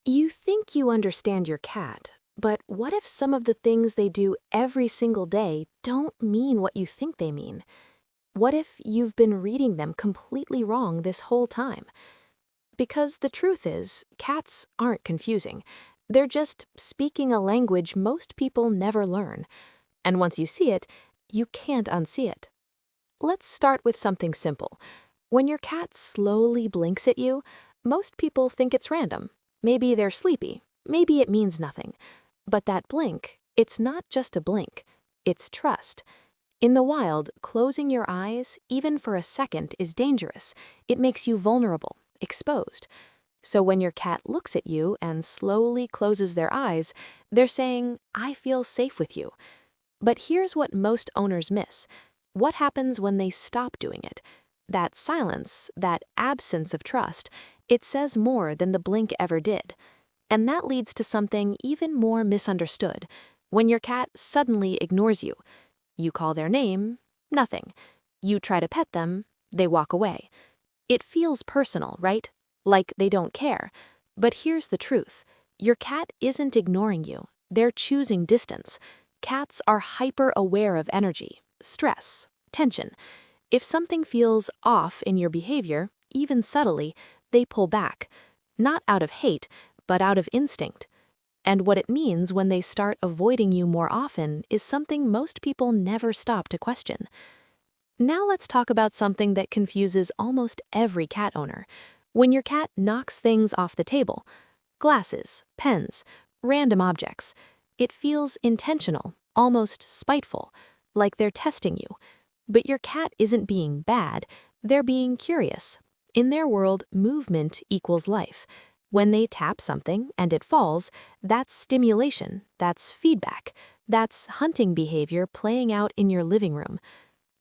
You think you understand your cat, but what if some of the things they do every single day don't mean what you think they mean? What if you've been reading them completely wrong this whole time? Because the truth is, cats aren't confusing. They're just speaking a language most people never learn. And once you see it, you can't unsee it. Let's start with something simple. When your cat slowly blinks at you, most people think it's random. Maybe they're sleepy, maybe it means nothing. But that blink, it's not just a blink, it's trust. In the wild, closing your eyes, even for a second, is dangerous. It makes you vulnerable, exposed. So when your cat looks at you and slowly closes their eyes, they're saying, "I feel safe with you." But here's what most owners miss. What happens when they stop doing it? That silence, that absence of trust, it says more than the blink ever did. And that leads to something even more misunderstood. When your cat suddenly ignores you, you call their name, nothing. You try to pet them, they walk away. It feels personal, right? Like they don't care. But here's the truth. Your cat isn't ignoring you. They're choosing distance. Cats are hyper-aware of energy, stress, tension. If something feels off in your behavior, even subtly, they pull back. Not out of hate, but out of instinct. And what it means when they start avoiding you more often is something most people never stop to question. Now let's talk about something that confuses almost every cat owner. When your cat knocks things off the table, glasses, pens, random objects, it feels intentional, almost spiteful, like they're testing you. But your cat isn't being bad, they're being curious. In their world, movement equals life. When they tap something and it falls, that's stimulation, that's feedback, that's hunting behavior playing out in your living room.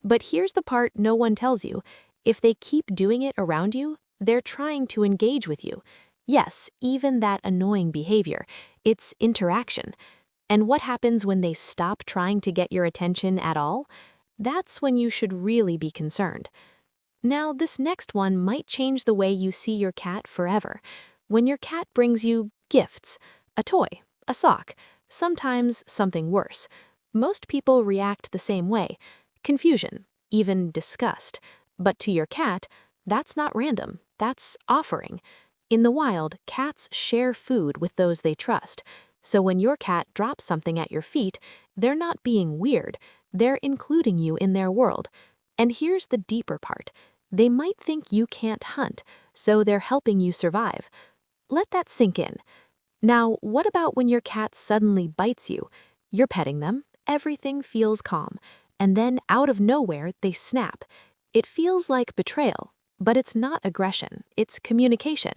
But here's the part no one tells you. If they keep doing it around you, they're trying to engage with you. Yes, even that annoying behavior. It's interaction. And what happens when they stop trying to get your attention at all? That's when you should really be concerned. Now, this next one might change the way you see your cat forever. When your cat brings you gifts, a toy, a sock, sometimes something worse, most people react the same way. Confusion, even disgust. But to your cat, that's not random, that's offering. In the wild, cats share food with those they trust. So when your cat drops something at your feet, they're not being weird, they're including you in their world. And here's the deeper part. They might think you can't hunt, so they're helping you survive. Let that sink in. Now, what about when your cat suddenly bites you? You're petting them, everything feels calm, and then out of nowhere, they snap. It feels like betrayal, but it's not aggression, it's communication.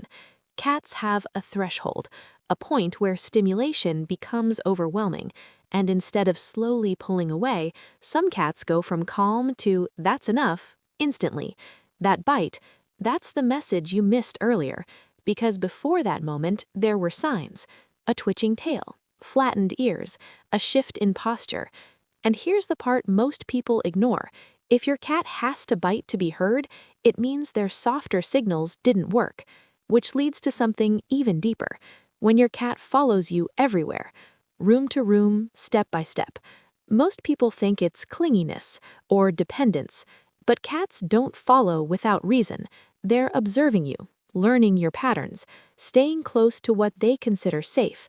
Cats have a threshold, a point where stimulation becomes overwhelming, and instead of slowly pulling away, some cats go from calm to "that's enough" instantly. That bite, that's the message you missed earlier, because before that moment, there were signs: a twitching tail, flattened ears, a shift in posture. And here's the part most people ignore. If your cat has to bite to be heard, it means their softer signals didn't work, which leads to something even deeper. When your cat follows you everywhere, room to room, step by step, most people think it's clinginess or dependence, but cats don't follow without reason. They're observing you, learning your patterns, staying close to what they consider safe.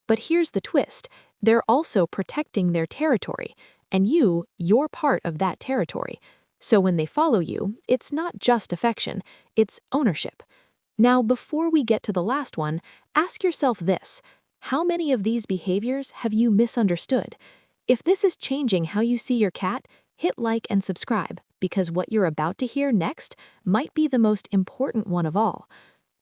But here's the twist. They're also protecting their territory, and you're part of that territory. So when they follow you, it's not just affection, it's ownership. Now, before we get to the last one, ask yourself this: how many of these behaviors have you misunderstood? If this is changing how you see your cat, hit like and subscribe, because what you're about to hear next might be the most important one of all.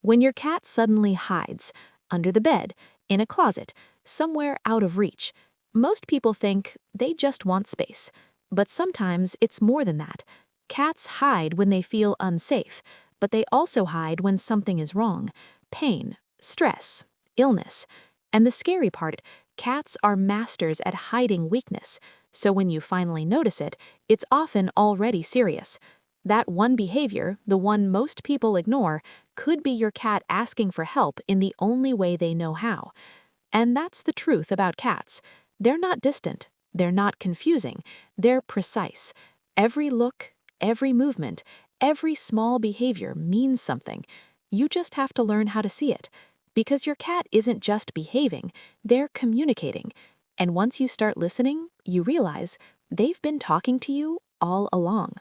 When your cat suddenly hides, under the bed, in a closet, somewhere out of reach, most people think they just want space. But sometimes it's more than that. Cats hide when they feel unsafe, but they also hide when something is wrong: pain, stress, illness. And the scary part, cats are masters at hiding weakness. So when you finally notice it, it's often already serious. That one behavior, the one most people ignore, could be your cat asking for help in the only way they know how. And that's the truth about cats. They're not distant, they're not confusing, they're precise. Every look, every movement, every small behavior means something. You just have to learn how to see it. Because your cat isn't just behaving, they're communicating. And once you start listening, you realize they've been talking to you all along.